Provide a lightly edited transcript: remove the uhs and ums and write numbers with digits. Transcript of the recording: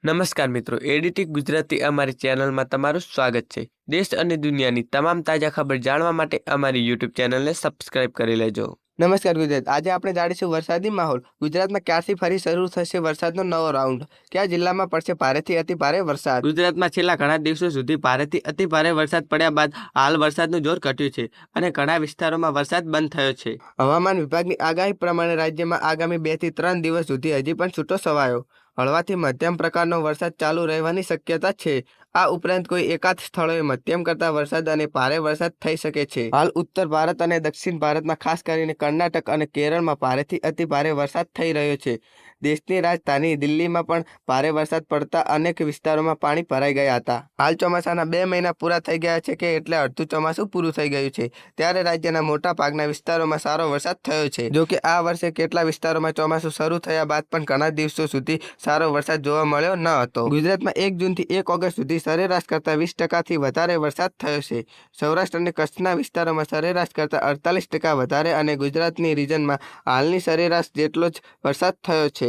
નમસ્કાર મિત્રો, એડીટી ગુજરાતી અમારી ચેનલમાં તમારું સ્વાગત છે। દેશ અને દુનિયાની તમામ તાજા ખબર જાણવા માટે અમારી યુટ્યુબ ચેનલને સબસ્ક્રાઇબ કરી લેજો। નમસ્કાર ગુજરાત। આજે આપણે જાણીશું વરસાદી માહોલ। ગુજરાતમાં ક્યારથી ફરી શરૂ થશે વરસાદનો નવો રાઉન્ડ? કયા જિલ્લામાં પડશે ભારેથી અતિ ભારે વરસાદ? ગુજરાતમાં છેલ્લા ઘણા દિવસો સુધી ભારેથી અતિ ભારે વરસાદ પડ્યા બાદ હાલ વરસાદનું જોર ઘટ્યું છે અને ઘણા વિસ્તારોમાં વરસાદ બંધ થયો છે। હવામાન વિભાગની આગાહી પ્રમાણે રાજ્યમાં આગામી 2 થી 3 દિવસ સુધી હજી પણ છૂટો છવાયો હળવાથી મધ્યમ પ્રકારનો વરસાદ ચાલુ રહેવાની શક્યતા છે। આ ઉપરાંત કોઈ એકાદ સ્થળોએ મધ્યમ કરતા વરસાદ અને ભારે વરસાદ થઈ શકે છે। હાલ ઉત્તર ભારત અને દક્ષિણ ભારતમાં ખાસ કરીને કર્ણાટક અને કેરળમાં ભારેથી અતિ ભારે વરસાદ થઈ રહ્યો છે। દેશની રાજધાની દિલ્હીમાં પણ ભારે વરસાદ પડતા અનેક વિસ્તારોમાં પાણી ભરાઈ ગયા હતા। હાલ ચોમાસાના 2 મહિના પૂરા થઈ ગયા છે કે એટલે અડધું ચોમાસું પૂરું થઈ ગયું છે, ત્યારે રાજ્યના મોટા ભાગના વિસ્તારોમાં સારો વરસાદ થયો છે। જો કે આ વર્ષે કેટલા વિસ્તારોમાં ચોમાસું શરૂ થયા બાદ પણ ઘણા દિવસો સુધી સારો વરસાદ જોવા મળ્યો ન હતો। ગુજરાતમાં 1 જૂનથી 1 ઓગસ્ટ સુધી સરેરાશ કરતાં 20%થી વધારે વરસાદ થયો છે। સૌરાષ્ટ્ર અને કચ્છના વિસ્તારોમાં સરેરાશ કરતાં 48% વધારે અને ગુજરાતની રીજનમાં હાલની સરેરાશ જેટલો જ વરસાદ થયો છે।